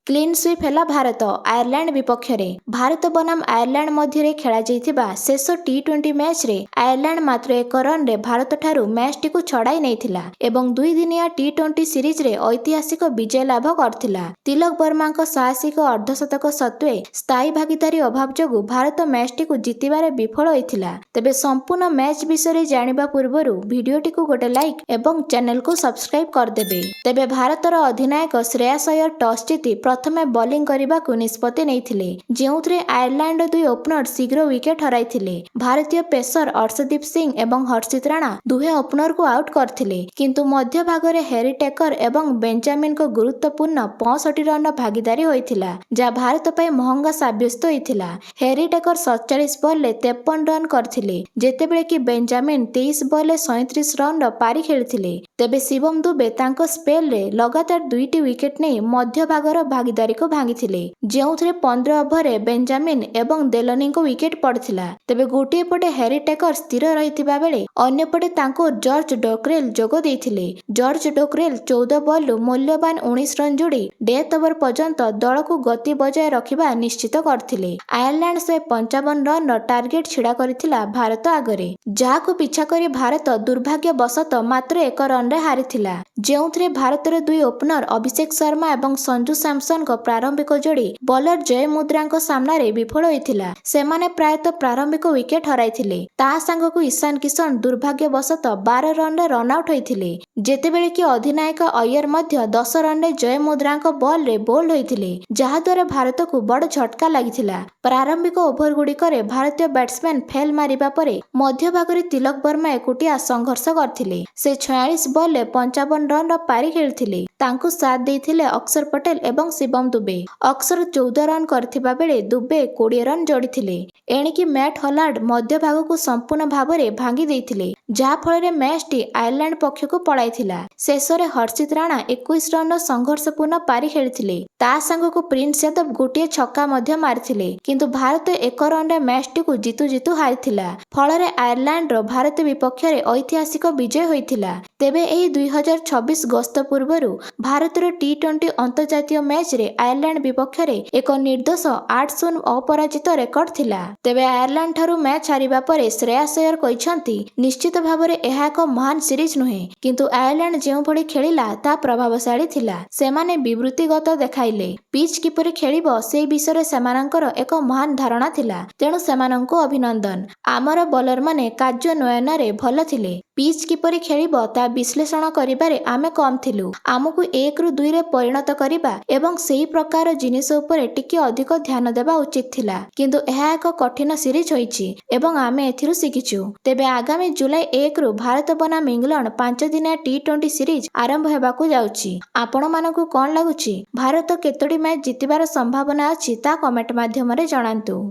Clean sweep है Bharat Ireland विपक्ष रे भारत बनाम आयरलैंड मध्य खेला शेष टी20 मैच रे आयरलैंड मात्र 1 रन रे भारत ठारू मैच टी को छड़ाई नहीं एवं 2 दिनिया टी20 सीरीज रे ऐतिहासिक विजय लाभ करथिला। तिलक वर्मा साहसिक अर्धशतक सत्वे स्थायी भागीदारी अभाव जोगु भारत मैच टी को जितबार विफल होइथिला। तेबे संपूर्ण मैच विषय जानिबा पूर्वरु वीडियो टी को गोटे लाइक एवं चैनल को सब्सक्राइब कर देबे। तेबे भारतर अधिनायक श्रेयस अय्यर टॉस जीति प्रथमे बॉलिंग करने को निष्पत्ति नहीं जो आयरलैंड 2 ओपनर शीघ्र विकेट हराइथिले। भारतीय पेसर अर्शदीप सिंह एवं हर्षित राणा दुहे ओपनर को आउट करथिले किंतु मध्य भागरे हैरी टेकर एवं बेंजामिन को गुरुत्वपूर्ण 65 रन भागीदारी होइथिला जहाँ भारत पर महंगा साब्यस्त होइथिला। हैरी टेकर 47 बॉल 53 रन करथिले जेतेबेले कि बेंजामिन 23 बॉल 37 रन पारी खेलिथिले। तेबे शिवम दुबे तांको स्पेल रे लगातार 2टी विकेट नहीं मध्य भागर भागीदारी को भांगी जो 15 ओभर बेंजामिन एवं देलनी को विकेट पड़थिला। तेबे गोटे पटे हैरी टेकर स्थिर रहिथिबा बेले अन्य पटे तांको जॉर्ज डोकरेल जोग देइथिले। जॉर्ज डोकरेल 14 बॉल मूल्यवान 19 रन जोड़ी डेथ ओवर पर्यंत दल को गति बजाय रखिबा निश्चित करथिले। आयरलैंड 155 रन टार्गेट छिड़ा करथिला भारत आगरे जाको पिछा करी भारत दुर्भाग्यवशत मात्र 1 रन रे हारिथिला जेउथरे भारतर 2 ओपनर अभिषेक शर्मा एवं संजू सैमसन को प्रारंभिक जोड़ी बॉलर जय मुद्रा सामना रे विफल होइथिला। सेमाने प्रायतः प्रारंभिक विकेट हराइथिले ता संगकु ईशान किशन दुर्भाग्यवशत 12 रन रे रन आउट होइथिले जेतेबेले कि अधिनायक अय्यर मध्य 10 रन रे जय मुद्रा बॉल रे बोल्ड होइथिले जहा द्वारा भारत को बड़ झटका लागिथिला। प्रारंभिक ओभर गुड़िकरे भारतीय बैट्समैन फेल मारिबा परे मध्य भागरे तिलक वर्मा एकुटिया संघर्ष करथिले। से 46 बॉल 55 रन पारी खेलिथिले तांकु साथ देइथिले अक्षर पटेल एवं शिवम दुबे। अक्षर 14 रन करथिबा बेले दुबे 20 रन जोड़िथिले। एणिकी मैट हॉलार्ड मध्य भाग को संपूर्ण भाव में भांगी देइथिले जहा फल मैच टी आयरलैंड पक्ष को पड़ाइथिला। शेष में हर्षित राणा 21 रन संघर्षपूर्ण पारी खेलिथिले ता संग को प्रिंस यादव गोटे छक्का मध्य मारिथिले किंतु भारत 1 रन रे मैच टी को जीतु जीतु हारिथिला। फल आयरलैंड रो भारत विपक्ष में ऐतिहासिक विजय होइथिला। तेबे एही 2026 गस्त पूर्वरु भारतर टी20 अंतर्जातीय मैच रे आयरलैंड विपक्ष में एक निर्दोष 8-0 अपराजित रेकर्ड थिला। तेबे आयरलैंड ठारू मैच हारिबा परे श्रेयस अय्यर कहिसंती निश्चित भाबरे एहा एक महान सीरीज नुहे किंतु आयरलैंड जेउ भली खेलिला ता प्रभावशाली थिला। सेमाने विवृतिगत देखाइले पिच किपरि खेलिबो से विषय सेमानंकर एक महान धारणा थिला तेणु सेमानंको अभिनंदन। आमर बॉलर माने कार्यान्वयन रे भल थिले पिच किपरि खेलिबो ता विश्लेषण करिबारे आमे कम थिलु आमको 1 ରୁ 2 रे परिणत करिबा एवं सेही प्रकार जिनिस उपरे टिके अधिक ध्यान देबा उचित थिला किंतु एहा एक कठिन सीरीज होईची एवं आमे एथिरु सिकिछु। तेबे आगामी जुलाई 1 ରୁ भारत बनाम इंग्लैंड 5 दिनिया टी20 सीरीज आरंभ हेबाकू जाउची। आपण मानकू कोन लागुची भारत केतोडी मैच जितिबार संभावना अछि ता कमेंट माध्यम रे जणांतु।